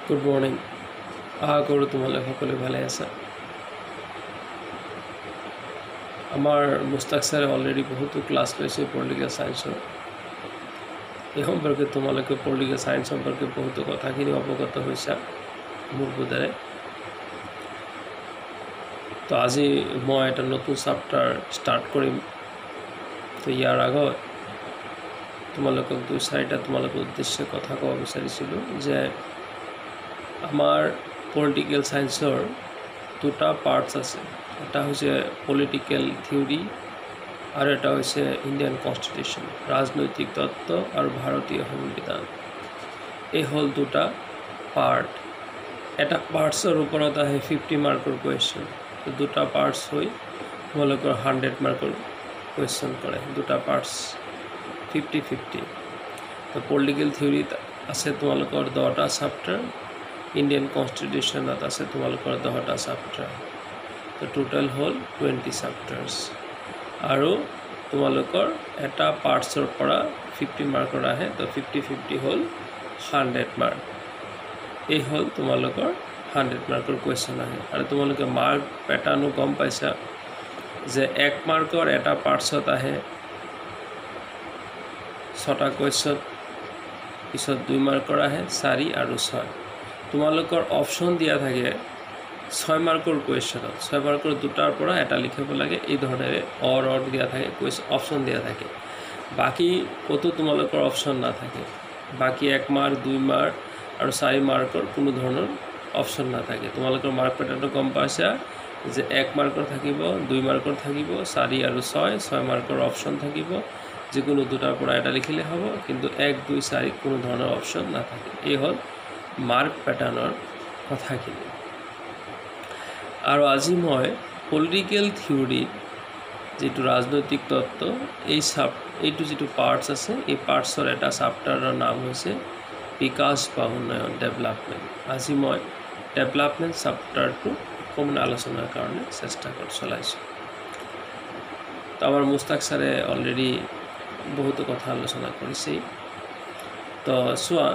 Good morning. আশা কৰোঁ তোমালোক সকলোৱে ভালে আছা। আমাৰ মুস্তাক ছাৰে অলৰেডি বহুতো ক্লাছ লৈছে পলিটিকেল ছায়েন্সৰ। এই সম্পৰ্কে তোমালোকে পলিটিকেল ছায়েন্স সম্পৰ্কে বহুতো কথাখিনি অৱগত হৈছা মোৰ বোধেৰে। তো আজি মই এটা নতুন চাপ্টাৰ ষ্টাৰ্ট কৰিম। তো ইয়াৰ আগত তোমালোকক দুই চাৰিটা তোমালোকৰ উদ্দেশ্যে কথা ক'ব বিচাৰিছিলোঁ যে আমাৰ পলিটিকেল ছায়েন্সৰ দুটা পাৰ্টছ আছে। এটা হৈছে পলিটিকেল থিয়ৰী আৰু এটা হৈছে ইণ্ডিয়ান কনষ্টিটিউশ্যন, ৰাজনৈতিক তত্ত্ব আৰু ভাৰতীয় সংবিধান। এই হ'ল দুটা পাৰ্ট। এটা পাৰ্টছৰ ওপৰত আহে 50 মাৰ্কৰ কুৱেশ্যন। দুটা পাৰ্টছ হৈ তোমালোকৰ 100 মাৰ্কৰ কুৱেশ্যন কৰে। দুটা পাৰ্টছ 50-50। তো পলিটিকেল থিয়ৰীত আছে তোমালোকৰ 10টা চাপ্টাৰ, ইণ্ডিয়ান কনষ্টিটিউশ্যনত আছে তোমালোকৰ 10টা চাপ্টাৰ। তো টোটেল হ'ল 20 চাপ্টাৰ্ছ। আৰু তোমালোকৰ এটা পাৰ্টছৰ পৰা 50 মাৰ্কৰ আহে। তো 50-50 হ'ল 100 মাৰ্ক। এই হ'ল তোমালোকৰ 100 মাৰ্কৰ কুৱেশ্যন আহে। আৰু তোমালোকে মাৰ্ক পেটাৰ্ণো গম পাইছা যে 1 মাৰ্কৰ এটা পাৰ্টছত আহে 6টা কুৱেশ্যন, পিছত 2 মাৰ্কৰ আহে 4 আৰু 6। তোমালোকৰ অপশ্যন দিয়া থাকে 6 মাৰ্কৰ কুৱেশ্যনত। 6 মাৰ্কৰ দুটাৰ পৰা এটা লিখিব লাগে। এই ধৰণেৰে অৰ দিয়া থাকে, অপশ্যন দিয়া থাকে। বাকী ক'তো তোমালোকৰ অপশ্যন নাথাকে। বাকী 1 মাৰ্ক, 2 মাৰ্ক আৰু 4 মাৰ্কৰ কোনো ধৰণৰ অপশ্যন নাথাকে। তোমালোকৰ মাৰ্ক পেটাৰ্ণটো গম পাইছা যে 1 মাৰ্কৰ থাকিব, 2 মাৰ্কৰ থাকিব, 4 আৰু 6 মাৰ্কৰ অপশ্যন থাকিব। যিকোনো দুটাৰ পৰা এটা লিখিলে হ'ব, কিন্তু 1, 2, 4 কোনো ধৰণৰ অপশ্যন নাথাকে। এই হ'ল মাৰ্ক পেটাৰ্ণৰ কথাখিনি। আৰু আজি মই পলিটিকেল থিয়ৰীৰ যিটো ৰাজনৈতিক তত্ত্ব, এইটো যিটো পাৰ্টছ আছে, এই পাৰ্টছৰ এটা চাপ্টাৰৰ নাম হৈছে বিকাশ বা উন্নয়ন, ডেভেলপমেণ্ট। আজি মই ডেভেলপমেণ্ট চাপ্টাৰটো অকণমান আলোচনাৰ কাৰণে চেষ্টা চলাইছোঁ। তো আমাৰ মুস্তাক ছাৰে অলৰেডি বহুতো কথা আলোচনা কৰিছেই। তো চোৱা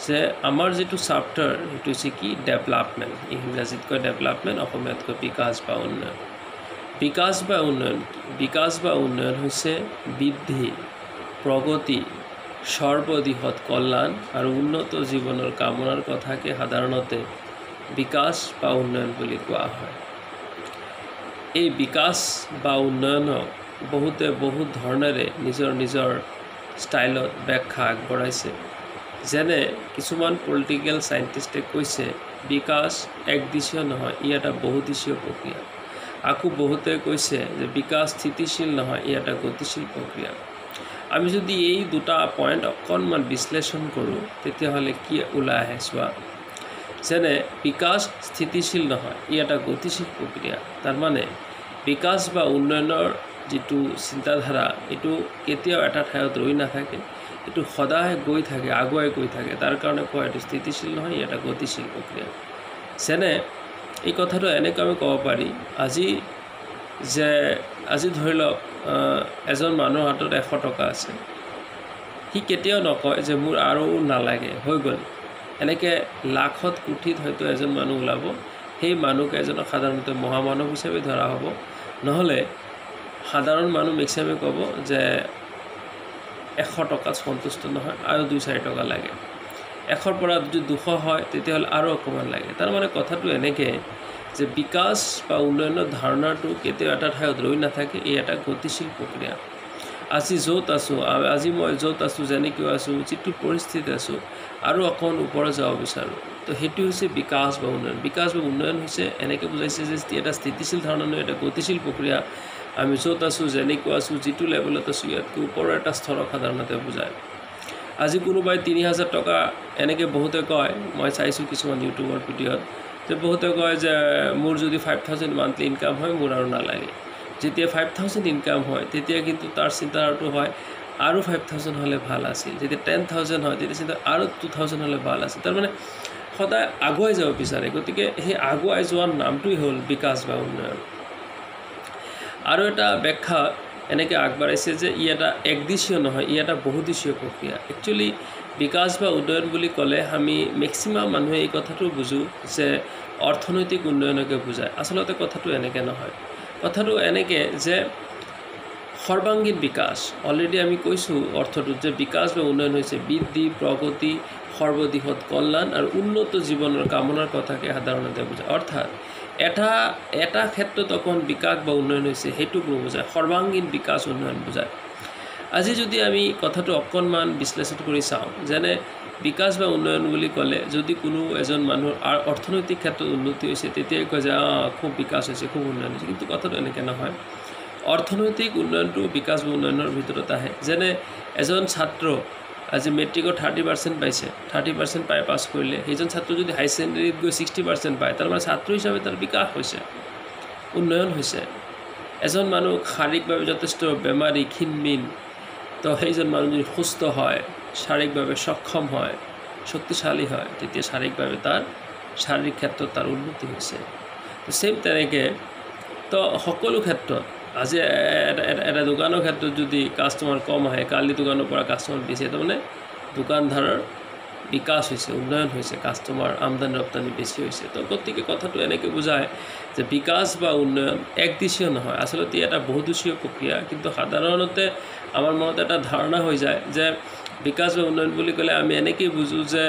যে আমাৰ যিটো চাপ্টাৰ সেইটো হৈছে কি ডেভেলপমেণ্ট। ইংৰাজীত কয় ডেভেলপমেণ্ট, অসমীয়াত কয় বিকাশ বা উন্নয়ন। বিকাশ বা উন্নয়ন কি? বিকাশ বা উন্নয়ন হৈছে বৃদ্ধি, প্ৰগতি, সৰ্বদিশত কল্যাণ আৰু উন্নত জীৱনৰ কামনাৰ কথাকে সাধাৰণতে বিকাশ বা উন্নয়ন বুলি কোৱা হয়। এই বিকাশ বা উন্নয়নক বহুতে বহুত ধৰণেৰে নিজৰ ষ্টাইলত ব্যাখ্যা আগবঢ়াইছে। যেনে কিছুমান পলিটিকেল চাইণ্টিষ্টে কৈছে বিকাশ একদিশীয় নহয়, ই এটা বহুদিশীয় প্ৰক্ৰিয়া। আকৌ বহুতে কৈছে যে বিকাশ স্থিতিশীল নহয়, ই এটা গতিশীল প্ৰক্ৰিয়া। আমি যদি এই দুটা পইণ্ট অকণমান বিশ্লেষণ কৰোঁ তেতিয়াহ'লে কি ওলাই আহে চোৱা। যেনে বিকাশ স্থিতিশীল নহয়, ই এটা গতিশীল প্ৰক্ৰিয়া। তাৰমানে বিকাশ বা উন্নয়নৰ যিটো চিন্তাধাৰা, এইটো কেতিয়াও এটা ঠাইত ৰৈ নাথাকে, এইটো সদায় গৈ থাকে, আগুৱাই গৈ থাকে। তাৰ কাৰণে কয় এইটো স্থিতিশীল নহয়, এটা গতিশীল প্ৰক্ৰিয়া। যেনে এই কথাটো এনেকৈ আমি ক'ব পাৰি, আজি ধৰি লওক এজন মানুহৰ হাতত 100 টকা আছে। সি কেতিয়াও নকয় যে মোৰ আৰু নালাগে, হৈ গ'ল। এনেকৈ লাখত কোটিত হয়তো এজন মানুহ ওলাব। সেই মানুহকেইজনক সাধাৰণতে মহামানৱ হিচাপে ধৰা হ'ব। নহ'লে সাধাৰণ মানুহ মেক্সিমামে ক'ব যে 100 টকাত সন্তুষ্ট নহয়, আৰু 2-4 টকা লাগে। 100ৰ পৰা যদি 200 হয় তেতিয়াহ'লে আৰু অকণমান লাগে। তাৰমানে কথাটো এনেকৈ যে বিকাশ বা উন্নয়নৰ ধাৰণাটো কেতিয়াও এটা ঠাইত ৰৈ নাথাকে, এই এটা গতিশীল প্ৰক্ৰিয়া। আজি মই য'ত আছোঁ, যেনেকৈ আছোঁ, যিটো পৰিস্থিতি আছোঁ, আৰু অকণ ওপৰত যাব বিচাৰোঁ। তো সেইটো হৈছে বিকাশ বা উন্নয়ন। বিকাশ বা উন্নয়ন হৈছে এনেকৈ বুজাইছে যে এটা স্থিতিশীল ধাৰণা নহয়, এটা গতিশীল প্ৰক্ৰিয়া। আমি য'ত আছোঁ, যেনেকৈ আছোঁ, যিটো লেভেলত আছোঁ, ইয়াতকৈ ওপৰৰ এটা স্তৰক সাধাৰণতে বুজায়। আজি কোনোবাই 30,000 টকা, এনেকৈ বহুতে কয়, মই চাইছোঁ কিছুমান ইউটিউবৰ ভিডিঅ'ত, যে বহুতে কয় যে মোৰ যদি 5,000 মান্থলি ইনকাম হয়, মোৰ আৰু নালাগে। যেতিয়া 5,000 ইনকাম হয় তেতিয়া কিন্তু তাৰ চিন্তাধাৰাটো হয় আৰু 5,000 হ'লে ভাল আছিল। যেতিয়া 10,000 হয় তেতিয়া চিন্তা আৰু 2,000 হ'লে ভাল আছিল। তাৰমানে সদায় আগুৱাই যাব বিচাৰে। গতিকে সেই আগুৱাই যোৱাৰ নামটোৱেই হ'ল বিকাশ বা উন্নয়ন। আৰু এটা ব্যাখ্যা এনেকৈ আগবাঢ়াইছে যে ই এটা একদিশীয় নহয়, ই এটা বহুদিশীয় প্ৰক্ৰিয়া। একচুৱেলি বিকাশ বা উন্নয়ন বুলি ক'লে আমি মেক্সিমাম মানুহে এই কথাটো বুজোঁ যে অৰ্থনৈতিক উন্নয়নকে বুজায়। আচলতে কথাটো এনেকৈ নহয়। কথাটো এনেকৈ যে সৰ্বাংগীন বিকাশ, অলৰেডি আমি কৈছোঁ অৰ্থটোত যে বিকাশ বা উন্নয়ন হৈছে বৃদ্ধি, প্ৰগতি, সৰ্বদিশত কল্যাণ আৰু উন্নত জীৱনৰ কামনাৰ কথাকে সাধাৰণতে বুজায়। অৰ্থাৎ এটা ক্ষেত্ৰত অকণ বিকাশ বা উন্নয়ন হৈছে সেইটোক নুবুজায়, সৰ্বাংগীন বিকাশ উন্নয়ন বুজায়। আজি যদি আমি কথাটো অকণমান বিশ্লেষণ কৰি চাওঁ, যেনে বিকাশ বা উন্নয়ন বুলি ক'লে যদি কোনো এজন মানুহৰ অৰ্থনৈতিক ক্ষেত্ৰত উন্নতি হৈছে তেতিয়াই কয় যে খুব বিকাশ হৈছে, খুব উন্নয়ন হৈছে। কিন্তু কথাটো এনেকৈ নহয়। অৰ্থনৈতিক উন্নয়নটো বিকাশ বা উন্নয়নৰ ভিতৰত আহে। যেনে এজন ছাত্ৰ আজি মেট্ৰিকত 30% পাইছে, 30% পাই পাছ কৰিলে, সেইজন ছাত্ৰ যদি হাই ছেকেণ্ডেৰীত গৈ 60% পায়, তাৰমানে ছাত্ৰ হিচাপে তাৰ বিকাশ হৈছে, উন্নয়ন হৈছে। এজন মানুহ শাৰীৰিকভাৱে যথেষ্ট বেমাৰী, ক্ষীণমিন, তো সেইজন মানুহ যদি সুস্থ হয়, শাৰীৰিকভাৱে সক্ষম হয়, শক্তিশালী হয়, তেতিয়া শাৰীৰিক ক্ষেত্ৰত তাৰ উন্নতি হৈছে। তো ছেম তেনেকৈ তো সকলো ক্ষেত্ৰত আজি এটা দোকানৰ ক্ষেত্ৰত যদি কাষ্টমাৰ কম আহে, কালি দোকানৰ পৰা কাষ্টমাৰ বেছি, তাৰমানে দোকানদাৰৰ বিকাশ হৈছে, উন্নয়ন হৈছে, কাষ্টমাৰ আমদানি ৰপ্তানি বেছি হৈছে। তো গতিকে কথাটো এনেকৈ বুজায় যে বিকাশ বা উন্নয়ন একদিশীয় নহয়, আচলতে এটা বহুদিশীয় প্ৰক্ৰিয়া। কিন্তু সাধাৰণতে আমাৰ মনত এটা ধাৰণা হৈ যায় যে বিকাশ বা উন্নয়ন বুলি ক'লে আমি এনেকৈ বুজোঁ যে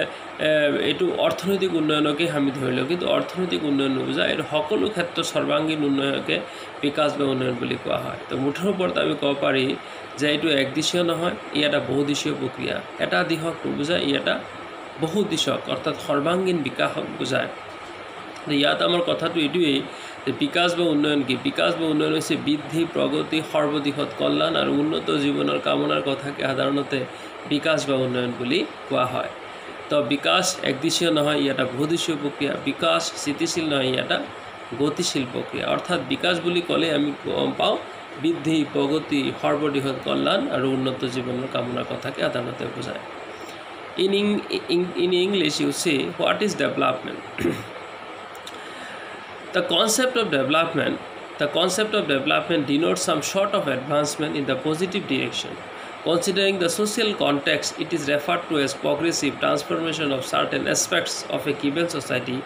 এইটো অৰ্থনৈতিক উন্নয়নকে আমি ধৰি লওঁ, কিন্তু অৰ্থনৈতিক উন্নয়ন নুবুজায়, এইটো সকলো ক্ষেত্ৰত সৰ্বাংগীন উন্নয়নকে বিকাশ বা উন্নয়ন বুলি কোৱা হয়। তো মুঠৰ ওপৰত আমি ক'ব পাৰি যে এইটো একদিশীয় নহয়, ই এটা বহুদিশীয় প্ৰক্ৰিয়া। এটা দিশক নুবুজায়, ই এটা বহুদিশক অৰ্থাৎ সৰ্বাংগীন বিকাশক বুজায়। ইয়াত আমাৰ কথাটো এইটোৱেই যে বিকাশ বা উন্নয়ন কি? বিকাশ বা উন্নয়ন হৈছে বৃদ্ধি, প্ৰগতি, সৰ্বদিশত কল্যাণ আৰু উন্নত জীৱনৰ কামনাৰ কথাকে সাধাৰণতে বিকাশ বা উন্নয়ন বুলি কোৱা হয়। তো বিকাশ একদিশীয় নহয়, ই এটা বহুদিশীয় প্ৰক্ৰিয়া। বিকাশ স্থিতিশীল নহয়, ই এটা গতিশীল প্ৰক্ৰিয়া। অৰ্থাৎ বিকাশ বুলি ক'লে আমি গম পাওঁ বৃদ্ধি, প্ৰগতি, সৰ্বদিশত কল্যাণ আৰু উন্নত জীৱনৰ কামনাৰ কথাকে সাধাৰণতে বুজায়। In English, you see, what is development? The concept of development denotes some sort of advancement in the positive direction. Considering the social context, it is referred to as progressive transformation of certain aspects of a given society.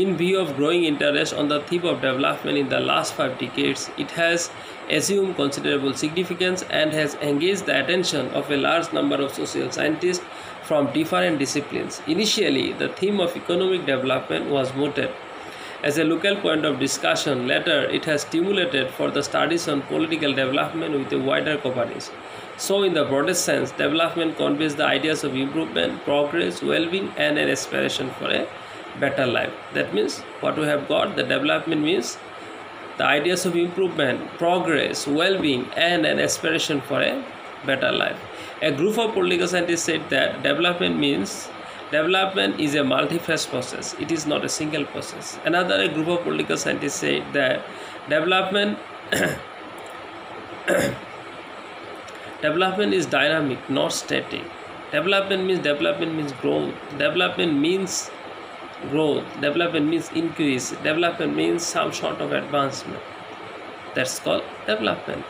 In view of growing interest on the theme of development in the last 5 decades, it has assumed considerable significance and has engaged the attention of a large number of social scientists from different disciplines. Initially, the theme of economic development was mooted as a local point of discussion. Later, it has stimulated for the studies on political development with a wider coverage. So, in the broadest sense, development conveys the ideas of improvement, progress, well-being, and an aspiration for a better life. That means what we have got, the development means the ideas of improvement, progress, well-being, and an aspiration for a better life. A group of political scientists said that development is a multi-phase process. It is not a single process. Another group of political scientists said that development is dynamic, not static. Development means growth. Development means increase. Development means some sort of advancement. That's called development.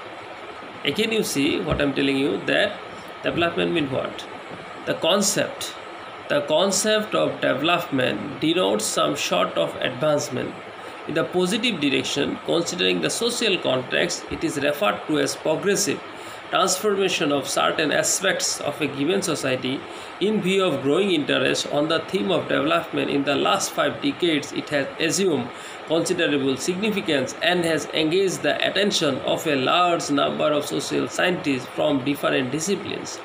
Again, you see what I'm telling you, that development means what? The concept of development denotes some sort of advancement in the positive direction. Considering the social context, it is referred to as progressive transformation of certain aspects of a given society. In view of growing interest on the theme of development in the last 5 decades, it has assumed considerable significance and has engaged the attention of a large number of social scientists from different disciplines.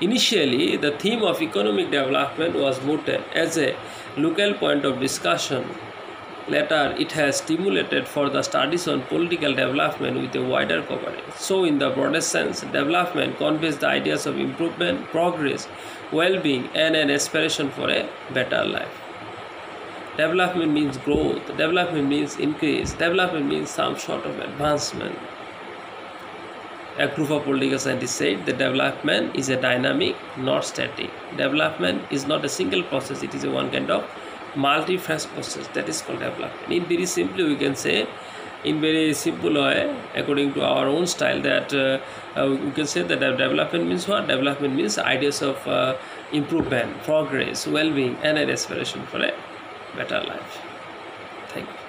Initially, the theme of economic development was mooted as a local point of discussion. Later, it has stimulated for the studies on political development with a wider coverage. So, in the broadest sense, development conveys the ideas of improvement, progress, well-being, and an aspiration for a better life. Development means growth. Development means increase. Development means some sort of advancement. A group of political scientists said that development is a dynamic, not static. Development is not a single process. It is a one kind of multi-phase process, that is called development. In very simply, we can say in very simple way, according to our own style, that we can say that development means what? Development means ideas of improvement, progress, well-being, and an aspiration for a better life. Thank you.